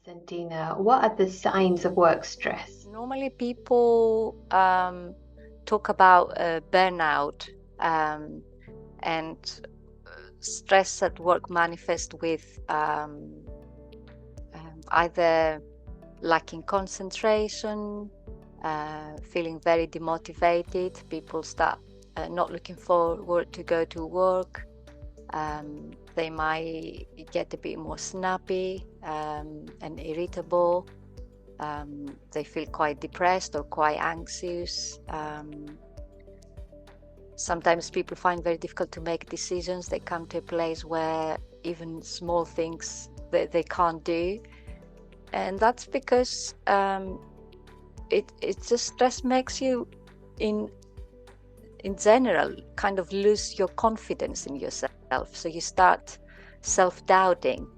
Konstantina, what are the signs of work stress? Normally, people talk about burnout and stress at work manifest with either lacking concentration, feeling very demotivated. People start not looking forward to go to work. They might get a bit more snappy and irritable. They feel quite depressed or quite anxious. Sometimes people find very difficult to make decisions. They come to a place where even small things they can't do. And that's because it's just stress makes you in general kind of lose your confidence in yourself. So you start self-doubting.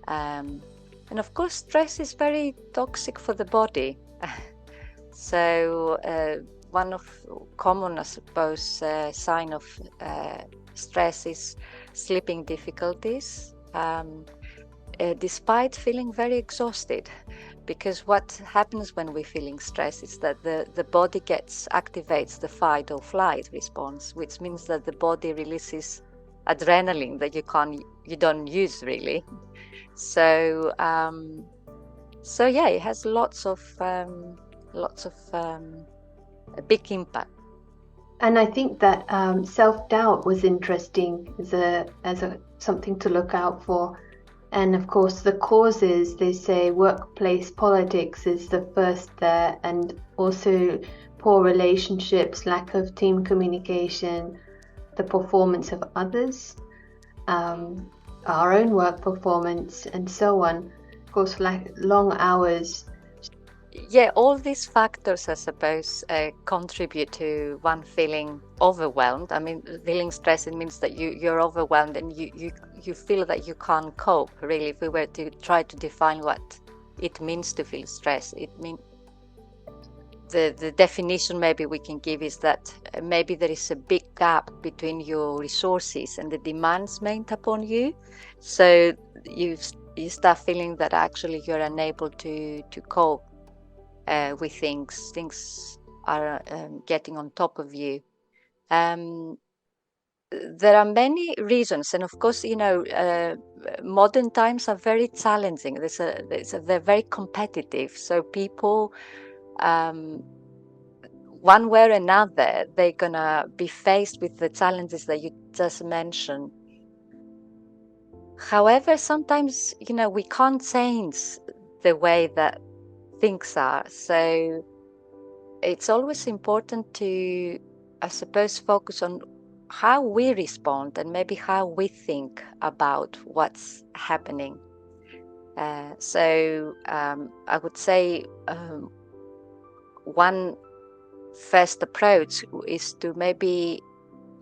And of course, stress is very toxic for the body. So one of common, I suppose, sign of stress is sleeping difficulties, despite feeling very exhausted. Because what happens when we're feeling stress is that the body activates the fight or flight response, which means that the body releases adrenaline that you don't use really. So yeah, it has lots of a big impact. And I think that self-doubt was interesting as a something to look out for. And of course, the causes, they say workplace politics is the first there, and also poor relationships, lack of team communication, the performance of others, our own work performance, and so on. Of course, like long hours. Yeah, all these factors, I suppose, contribute to one feeling overwhelmed. I mean, feeling stressed, it means that you're overwhelmed and you feel that you can't cope, really. If we were to try to define what it means to feel stressed, it means the definition maybe we can give is that maybe there is a big gap between your resources and the demands made upon you. So you start feeling that actually you're unable to cope with things. Things are getting on top of you. There are many reasons, and of course, modern times are very challenging. They're very competitive. So people, one way or another, they're gonna be faced with the challenges that you just mentioned. However, sometimes, we can't change the way that things are. So it's always important to, I suppose, focus on how we respond and maybe how we think about what's happening. So I would say one first approach is to maybe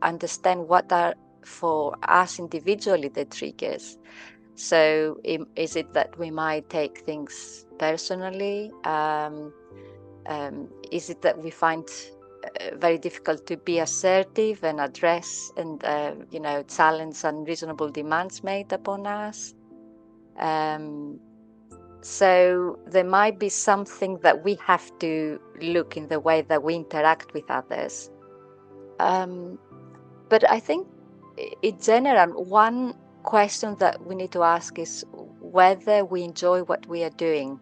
understand what are for us individually the triggers. So is it that we might take things personally? Is it that we find very difficult to be assertive and address and challenge unreasonable demands made upon us? So there might be something that we have to look in the way that we interact with others. But I think in general, one question that we need to ask is whether we enjoy what we are doing.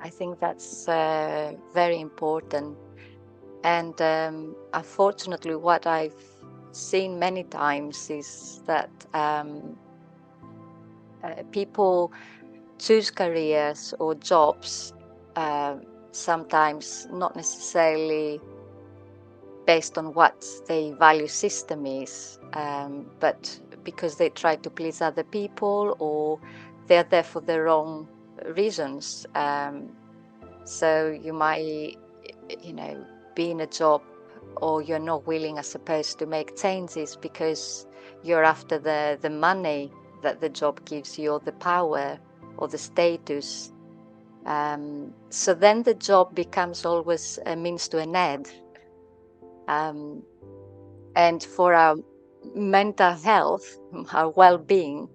I think that's very important. And unfortunately, what I've seen many times is that people choose careers or jobs sometimes not necessarily based on what their value system is, but because they try to please other people or they're there for the wrong reasons. So you might, be in a job or you're not willing, I suppose, to make changes because you're after the money that the job gives you or the power or the status. So then the job becomes always a means to an end. And for our mental health, our well-being,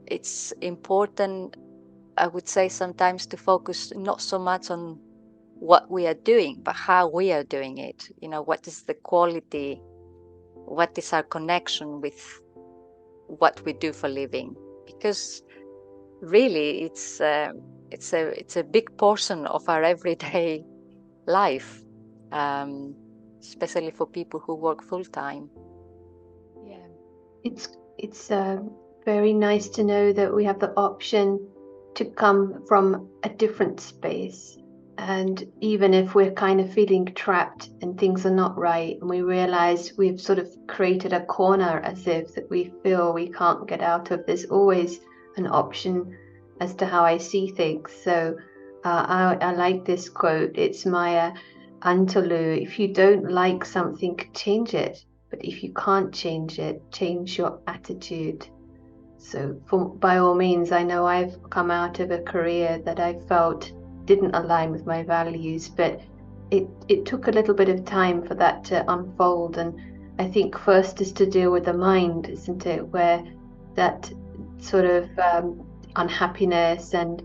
it's important I would say sometimes to focus not so much on what we are doing, but how we are doing it. What is the quality? What is our connection with what we do for living? Because really, it's a big portion of our everyday life, especially for people who work full time. Yeah, it's very nice to know that we have the option to come from a different space. And even if we're kind of feeling trapped and things are not right, and we realize we've sort of created a corner as if that we feel we can't get out of, there's always an option as to how I see things. So I like this quote. It's Maya Angelou. If you don't like something, change it. But if you can't change it, change your attitude. So by all means, I know I've come out of a career that I felt didn't align with my values, but it took a little bit of time for that to unfold. And I think first is to deal with the mind, isn't it? Where that sort of unhappiness and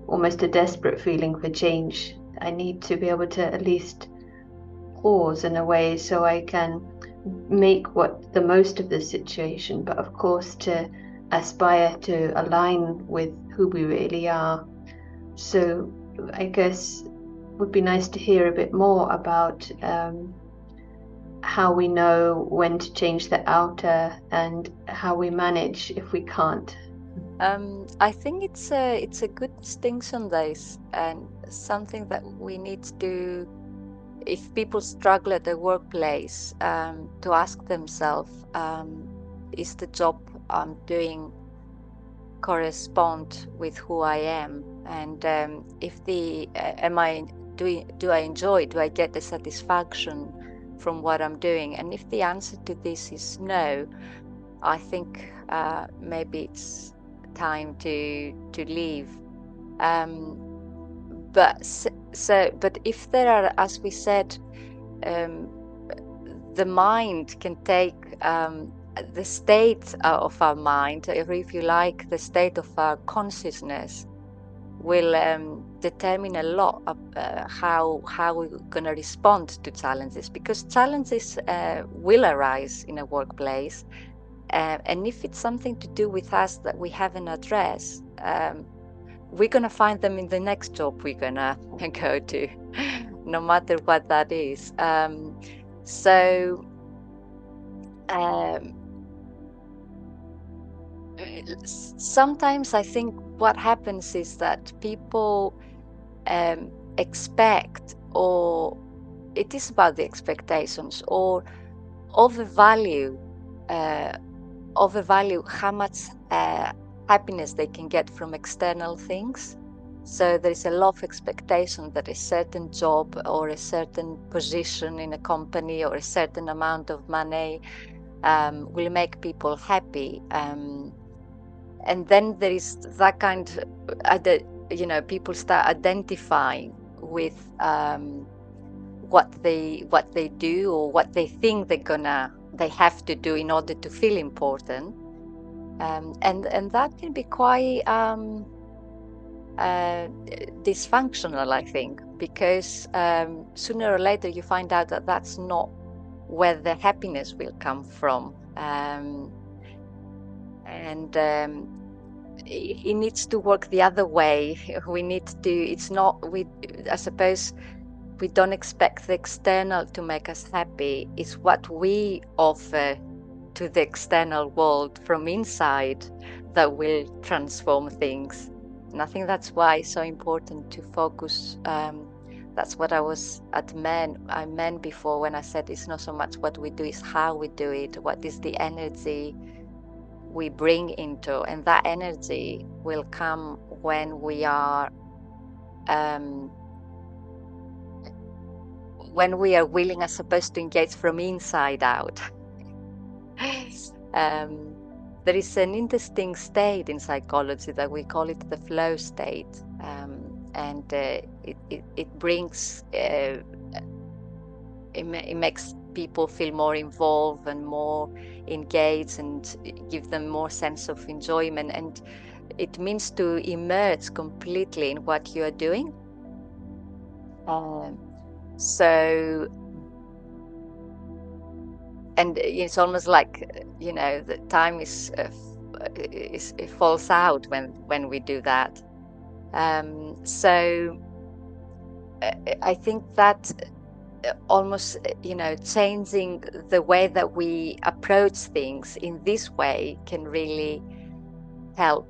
almost a desperate feeling for change, I need to be able to at least pause in a way so I can make the most of the situation, but of course to aspire to align with who we really are. So I guess it would be nice to hear a bit more about how we know when to change the outer and how we manage if we can't. I think it's a good distinction, this, and something that we need to, if people struggle at the workplace, to ask themselves, is the job I'm doing correspond with who I am? And if do I enjoy, do I get the satisfaction from what I'm doing? And if the answer to this is no, I think maybe it's time to leave. But if there are, as we said, the mind can take the state of our mind, or if you like, the state of our consciousness, will determine a lot of how we're going to respond to challenges, because challenges will arise in a workplace, and if it's something to do with us that we haven't addressed, we're going to find them in the next job we're going to go to, no matter what that is. Sometimes I think what happens is that people expect, or it is about the expectations, or overvalue how much happiness they can get from external things. So there is a lot of expectation that a certain job or a certain position in a company or a certain amount of money will make people happy. And then there is that kind of, people start identifying with what they do, or what they think they have to do in order to feel important, and that can be quite dysfunctional, I think, because sooner or later you find out that that's not where the happiness will come from, and it needs to work the other way. I suppose we don't expect the external to make us happy. It's what we offer to the external world from inside that will transform things. And I think that's why it's so important to focus. That's what I meant before when I said it's not so much what we do, it's how we do it. What is the energy we bring into, and that energy will come when we are willing, I suppose, to engage from inside out. There is an interesting state in psychology that we call it the flow state, and it brings it makes people feel more involved and more engaged, and give them more sense of enjoyment. And it means to immerse completely in what you are doing. So, and it's almost like, the time it falls out when we do that. So I think that almost, changing the way that we approach things in this way can really help.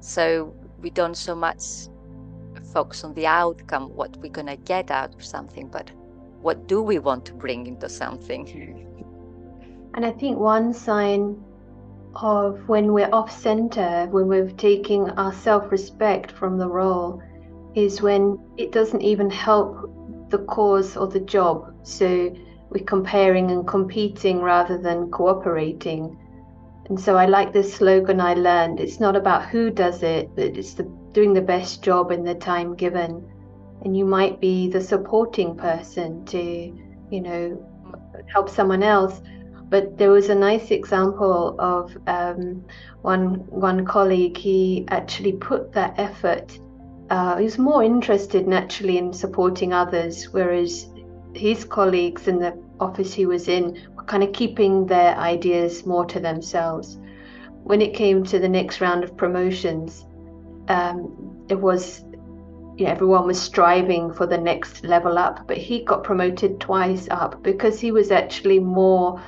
So we don't so much focus on the outcome, what we're going to get out of something, but what do we want to bring into something. And I think one sign of when we're off center, when we're taking our self-respect from the role, is when it doesn't even help the cause or the job. So we're comparing and competing rather than cooperating. And so I like this slogan I learned: it's not about who does it, but it's doing the best job in the time given. And you might be the supporting person to, help someone else. But there was a nice example of one colleague. He actually put that effort. He was more interested naturally in supporting others, whereas his colleagues in the office he was in were kind of keeping their ideas more to themselves. When it came to the next round of promotions, it was, everyone was striving for the next level up, but he got promoted twice up because he was actually more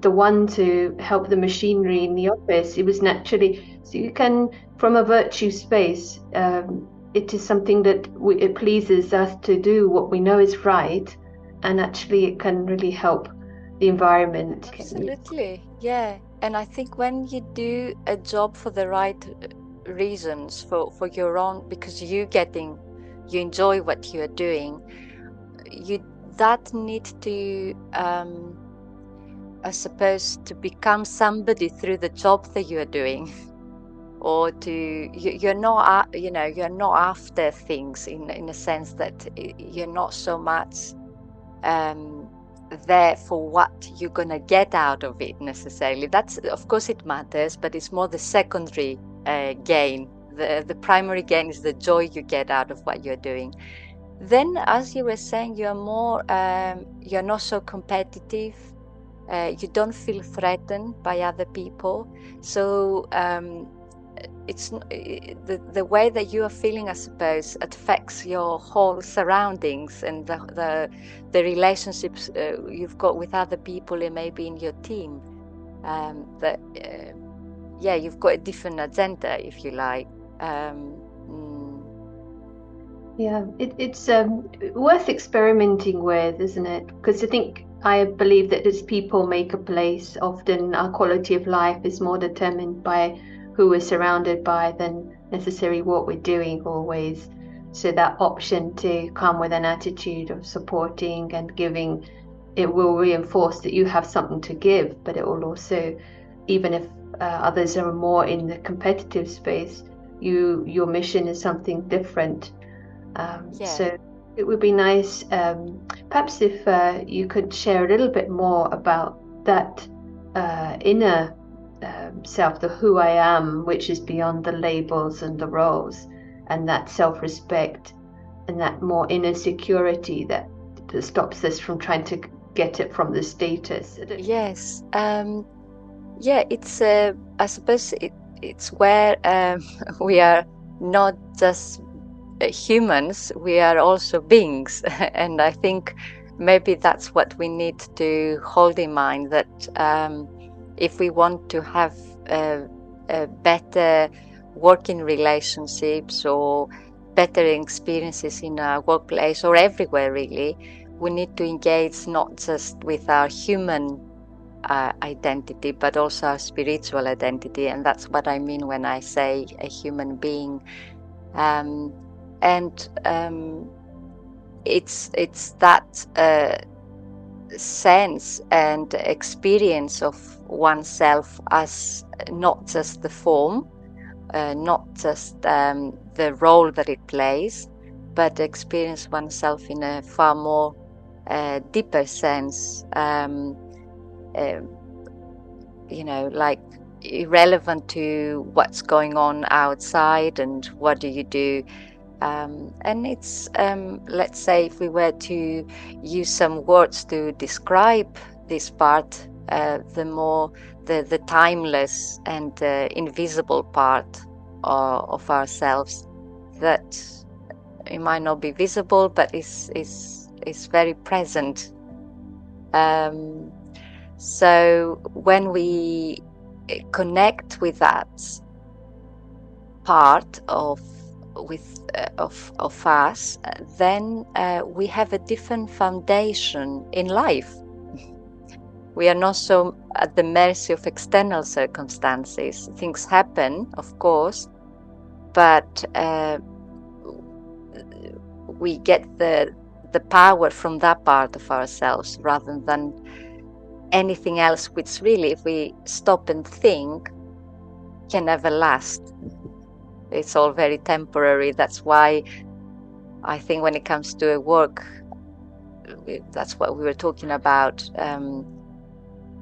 the one to help the machinery in the office. It was naturally, so you can, from a virtue space, it is something that it pleases us to do what we know is right, and actually it can really help the environment. Absolutely, yeah. And I think when you do a job for the right reasons, for your own, because you enjoy what you are doing, that need to I suppose to become somebody through the job that you are doing, or you're not you're not after things in a sense that you're not so much there for what you're gonna get out of it necessarily. That's, of course it matters, but it's more the secondary gain. The primary gain is the joy you get out of what you're doing. Then, as you were saying, you're more you're not so competitive. You don't feel threatened by other people. So it's the way that you are feeling, I suppose, affects your whole surroundings and the relationships you've got with other people and maybe in your team. You've got a different agenda, if you like. Yeah, it's worth experimenting with, isn't it? Because I believe that as people make a place, often our quality of life is more determined by who we're surrounded by than necessarily what we're doing always. So that option to come with an attitude of supporting and giving, it will reinforce that you have something to give, but it will also, even if others are more in the competitive space, your mission is something different. So it would be nice, perhaps if you could share a little bit more about that inner self, the who I am, which is beyond the labels and the roles, and that self-respect and that more inner security that stops us from trying to get it from the status. Yes. It's I suppose it's where we are not just humans, we are also beings. And I think maybe that's what we need to hold in mind, that if we want to have better working relationships or better experiences in our workplace or everywhere really, we need to engage not just with our human identity, but also our spiritual identity. And that's what I mean when I say a human being. It's that sense and experience of oneself as not just the form, not just the role that it plays, but experience oneself in a far more deeper sense. Like irrelevant to what's going on outside and what do you do. And it's, let's say, if we were to use some words to describe this part, the timeless and invisible part of ourselves, that it might not be visible, but is very present. So when we connect with that part of us, then we have a different foundation in life. We are not so at the mercy of external circumstances. Things happen, of course, but we get the power from that part of ourselves rather than anything else, which really, if we stop and think, can never last. It's all very temporary. That's why I think when it comes to a work, that's what we were talking about.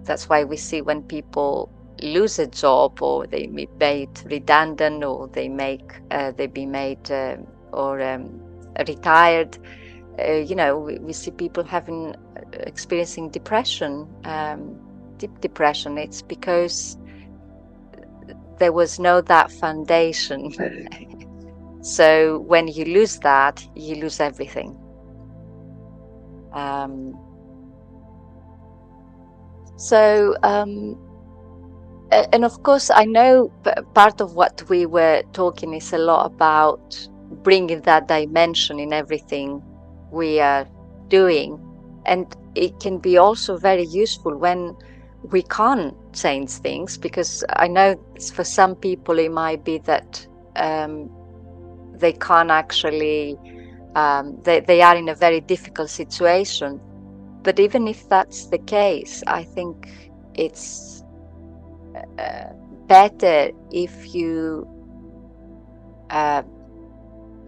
That's why we see when people lose a job, or they be made redundant, or they be made retired. We see people experiencing depression, deep depression. It's because there was no that foundation. So when you lose that, you lose everything. And of course, I know part of what we were talking is a lot about bringing that dimension in everything we are doing. And it can be also very useful when we can't change things, because I know for some people it might be that they can't actually, they are in a very difficult situation. But even if that's the case, I think it's better if you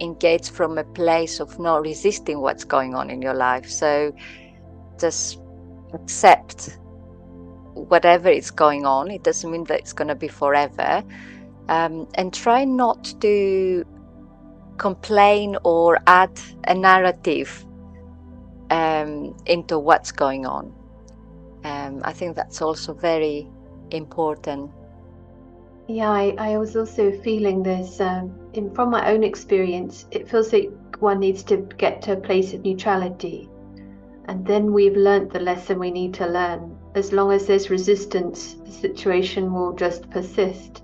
engage from a place of not resisting what's going on in your life. So just accept whatever is going on. It doesn't mean that it's going to be forever. And try not to complain or add a narrative into what's going on. I think that's also very important. Yeah, I was also feeling this from my own experience. It feels like one needs to get to a place of neutrality, and then we've learnt the lesson we need to learn. As long as there's resistance, the situation will just persist,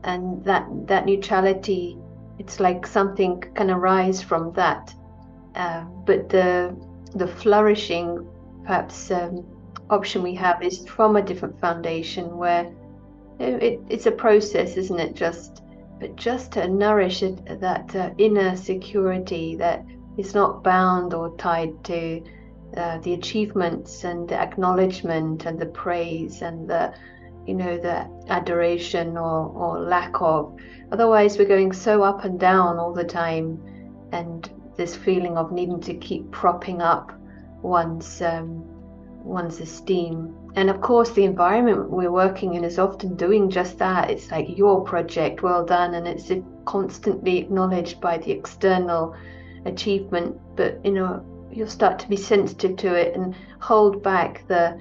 and that neutrality, it's like something can arise from that. But the flourishing, perhaps, option we have is from a different foundation, where it's a process, isn't it? Just to nourish that inner security that is not bound or tied to the achievements and the acknowledgement and the praise and the adoration or lack of. Otherwise, we're going so up and down all the time, and this feeling of needing to keep propping up one's esteem. And of course, the environment we're working in is often doing just that. It's like, your project, well done, and it's constantly acknowledged by the external achievement. But you'll start to be sensitive to it and hold back the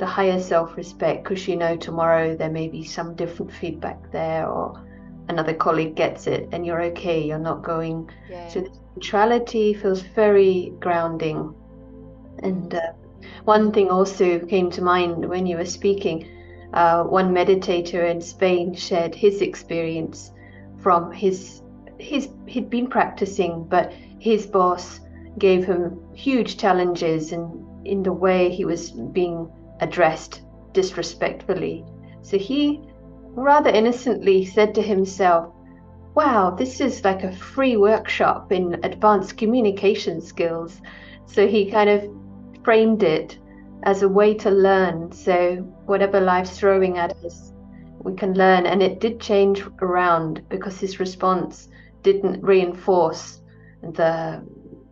higher self-respect, because tomorrow there may be some different feedback there, or another colleague gets it and you're okay, you're not going. So this neutrality feels very grounding. And one thing also came to mind when you were speaking. One meditator in Spain shared his experience from he'd been practicing, but his boss gave him huge challenges in the way he was being addressed disrespectfully. So he rather innocently said to himself, wow, this is like a free workshop in advanced communication skills. So he kind of framed it as a way to learn. So whatever life's throwing at us, we can learn. And it did change around, because his response didn't reinforce the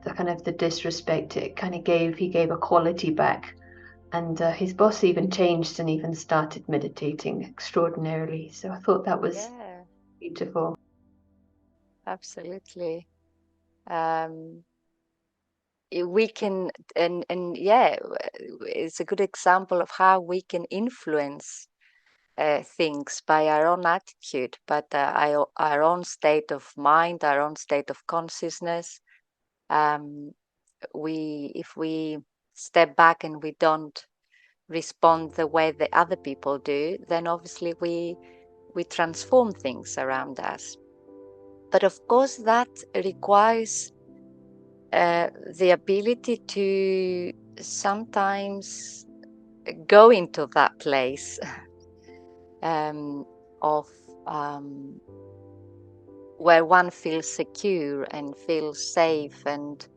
kind of the disrespect. It kind of he gave a quality back. And his boss even changed and even started meditating extraordinarily. So I thought that was beautiful. Absolutely. We can, and yeah, it's a good example of how we can influence things by our own attitude, but our own state of mind, our own state of consciousness. If we step back and we don't respond the way that other people do, then obviously we transform things around us. But of course, that requires the ability to sometimes go into that place of where one feels secure and feels safe, and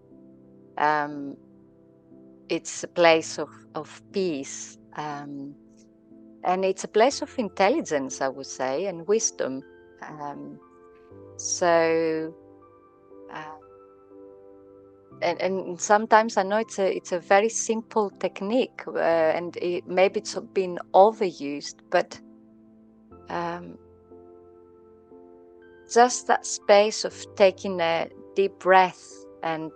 it's a place of peace, and it's a place of intelligence, I would say, and wisdom. So and sometimes I know it's a very simple technique, and maybe it's been overused, but just that space of taking a deep breath and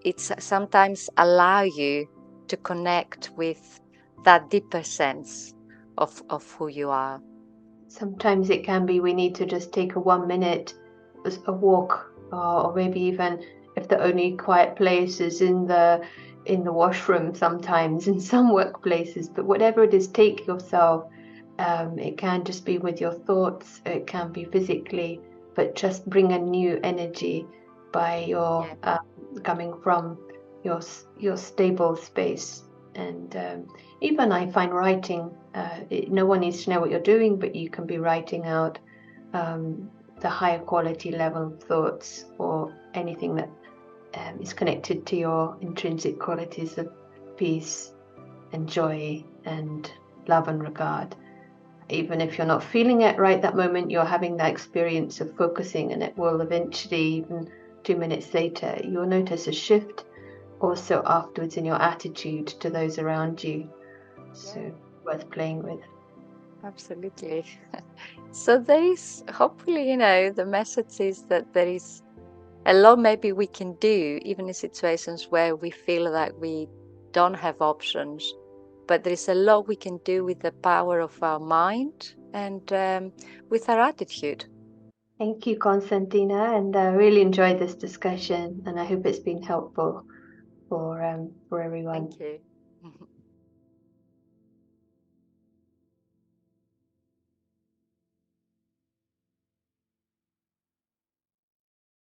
it's sometimes allow you to connect with that deeper sense of who you are. Sometimes it can be we need to just take a 1 minute, a walk, or maybe even if the only quiet place is in the washroom sometimes in some workplaces, but whatever it is, take yourself. It can just be with your thoughts, it can be physically, but just bring a new energy by your coming from your stable space. And even I find writing, no one needs to know what you're doing, but you can be writing out the higher quality level of thoughts or anything that is connected to your intrinsic qualities of peace and joy and love and regard. Even if you're not feeling it right that moment, you're having that experience of focusing, and it will eventually, even 2 minutes later, you'll notice a shift also afterwards in your attitude to those around you. So worth playing with. Absolutely. So there is, hopefully, the message is that there is a lot maybe we can do, even in situations where we feel that we don't have options. But there is a lot we can do with the power of our mind and with our attitude. Thank you, Konstantina, and I really enjoyed this discussion, and I hope it's been helpful for everyone. Thank you.